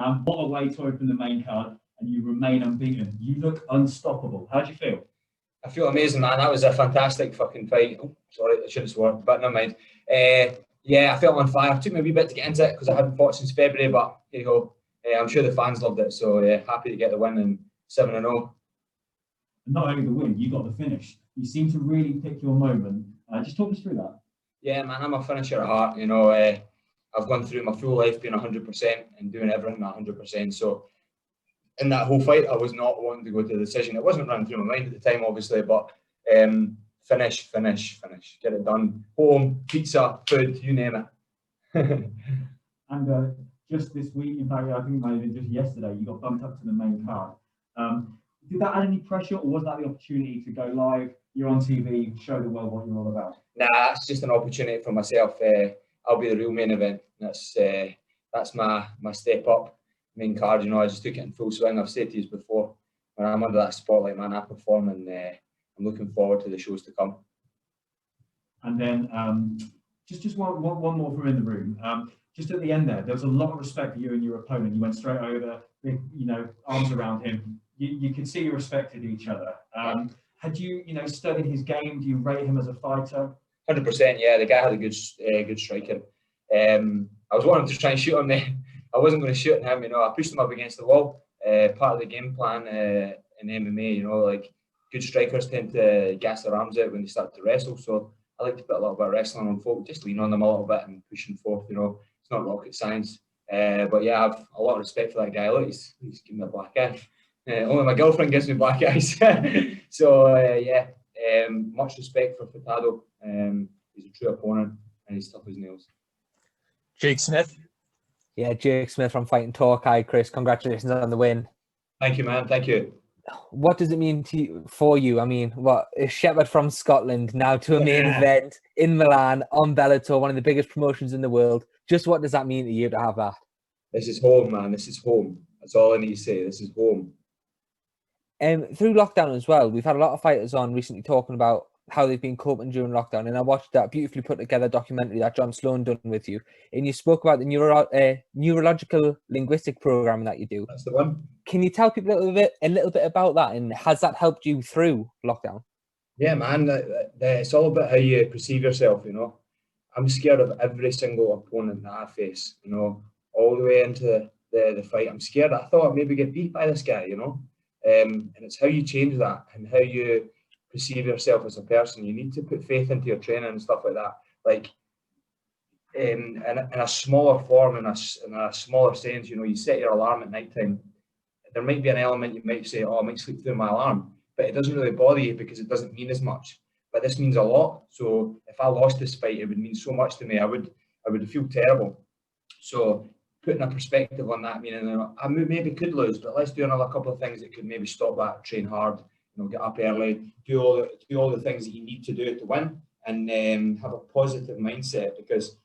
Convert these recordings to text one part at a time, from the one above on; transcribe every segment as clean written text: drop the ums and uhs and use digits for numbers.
And what a way to open the main card, and you remain unbeaten. You look unstoppable. How do you feel? I feel amazing, man. That was a fantastic fucking fight. Oh, sorry, I should have sworn, but never mind. Yeah, I felt on fire. It took me a wee bit to get into it because I hadn't fought since February, but here you go. I'm sure the fans loved it, so happy to get the win and 7-0. Not only the win, you got the finish. You seem to really pick your moment. Just talk us through that. Yeah, man, I'm a finisher at heart. You know, I've gone through my full life being 100% and doing everything at 100%. So in that whole fight, I was not wanting to go to the decision. It wasn't running through my mind at the time, obviously, but finish. Get it done. Home, pizza, food, you name it. And just this week, in fact, I think it might have been just yesterday, you got bumped up to the main card. Did that add any pressure, or was that the opportunity to go live? You're on TV, show the world what you're all about? Nah, it's just an opportunity for myself. I'll be the real main event. That's my step up main card. You know, I just took it in full swing. I've said to you before, when I'm under that spotlight, man, I perform, and I'm looking forward to the shows to come. And then just one more from in the room. Just at the end there was a lot of respect for you and your opponent. You went straight over, arms around him. You could see you respected each other. Had you studied his game? Do you rate him as a fighter? 100%, yeah. The guy had a good striking. I was wanting to try and shoot him there. I wasn't going to shoot him. I pushed him up against the wall. Part of the game plan in MMA, like good strikers tend to gas their arms out when they start to wrestle. So I like to put a little bit of wrestling on folk, just lean on them a little bit and push them forth. It's not rocket science. But yeah, I have a lot of respect for that guy. Look, he's giving me a black eye. Only my girlfriend gives me black eyes. So much respect for Furtado. He's a true opponent and he's tough as nails. Jake Smith. Yeah, Jake Smith from Fight and Talk. Hi, Chris. Congratulations on the win. Thank you, man. Thank you. What does it mean for you? I mean, a shepherd from Scotland now to a main event in Milan on Bellator, one of the biggest promotions in the world. Just what does that mean to you to have that? This is home, man. This is home. That's all I need to say. This is home. Through lockdown as well, we've had a lot of fighters on recently talking about how they've been coping during lockdown, and I watched that beautifully put together documentary that John Sloan done with you, and you spoke about the neurological linguistic programming that you do. That's the one. Can you tell people a little bit about that, and has that helped you through lockdown? Yeah, man. It's all about how you perceive yourself. I'm scared of every single opponent that I face. All the way into the fight, I'm scared. I thought I'd maybe get beat by this guy. And it's how you change that and how you perceive yourself as a person. You need to put faith into your training and stuff like that. Like in a smaller form, in a smaller sense, you set your alarm at night time. There might be an element you might say, I might sleep through my alarm, but it doesn't really bother you because it doesn't mean as much. But this means a lot. So if I lost this fight, it would mean so much to me. I would feel terrible. So putting a perspective on that, meaning I maybe could lose, but let's do another couple of things that could maybe stop that. Train hard, get up early, do all the things that you need to do to win, and have a positive mindset, because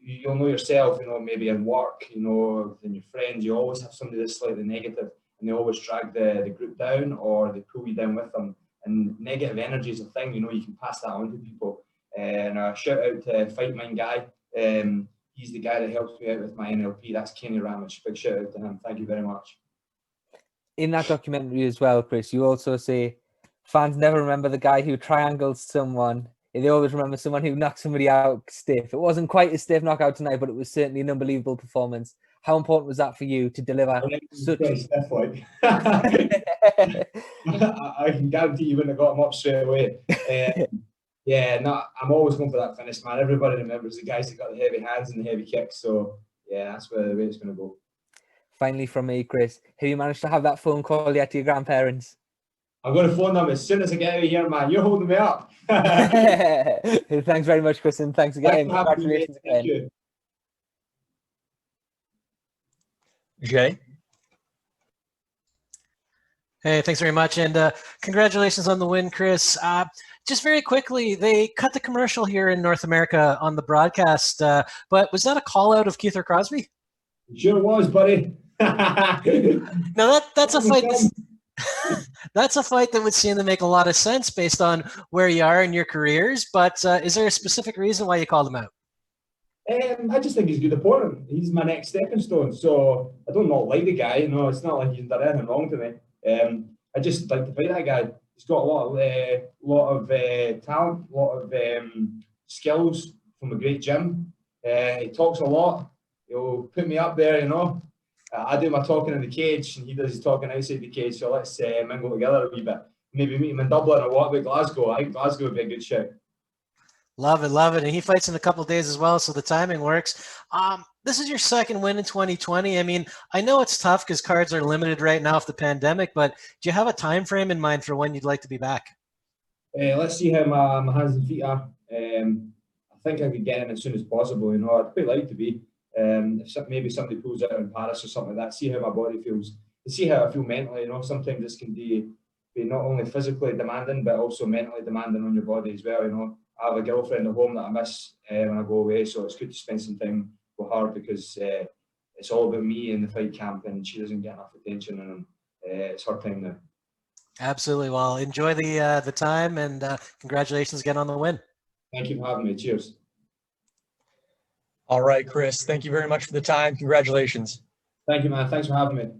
you'll know yourself, maybe in work, in your friends, you always have somebody that's slightly negative, and they always drag the group down or they pull you down with them. And negative energy is a thing, you can pass that on to people. And a shout out to Fight Mind Guy. He's the guy that helps me out with my NLP. That's Kenny Ramish. Big shout out to him. Thank you very much. In that documentary as well, Chris, you also say fans never remember the guy who triangles someone. They always remember someone who knocked somebody out stiff. It wasn't quite a stiff knockout tonight, but it was certainly an unbelievable performance. How important was that for you to deliver such... Stiff, like. I can guarantee you wouldn't have got him up straight away. I'm always going for that finish, man. Everybody remembers the guys that got the heavy hands and the heavy kicks. So, yeah, that's the way it's going to go. Finally, from me, Chris, have you managed to have that phone call yet to your grandparents? I'm going to phone them as soon as I get out of here, man. You're holding me up. Thanks very much, Chris, and thanks again. Congratulations again. Thank you. Jay? Hey, thanks very much, and congratulations on the win, Chris. Just very quickly, they cut the commercial here in North America on the broadcast, but was that a call out of Kiefer Crosbie? It sure was, buddy. Now that's a fight. That's a fight that would seem to make a lot of sense based on where you are in your careers. But is there a specific reason why you called him out? I just think he's a good opponent. He's my next stepping stone. So I don't not like the guy. You know, it's not like he's done anything wrong to me. I just like to fight that guy. He's got a lot of talent, a lot of skills from a great gym. He talks a lot. He'll put me up there, you know. I do my talking in the cage, and he does his talking outside the cage. So let's mingle together a wee bit. Maybe meet him in Dublin or what about Glasgow? I think Glasgow would be a good shout. Love it, love it. And he fights in a couple of days as well, so the timing works. This is your second win in 2020. I mean, I know it's tough because cards are limited right now with the pandemic, but do you have a time frame in mind for when you'd like to be back? Let's see how my hands and feet are. I think I could get in as soon as possible. You know, I'd quite like to be. If maybe somebody pulls out in Paris or something like that, see how my body feels, to see how I feel mentally. You know, sometimes this can be not only physically demanding, but also mentally demanding on your body as well. You know, I have a girlfriend at home that I miss when I go away, so it's good to spend some time with her because it's all about me in the fight camp, and she doesn't get enough attention, and it's her time now. Absolutely. Well, enjoy the time, and congratulations again on the win. Thank you for having me. Cheers. All right, Chris, thank you very much for the time. Congratulations. Thank you, man. Thanks for having me.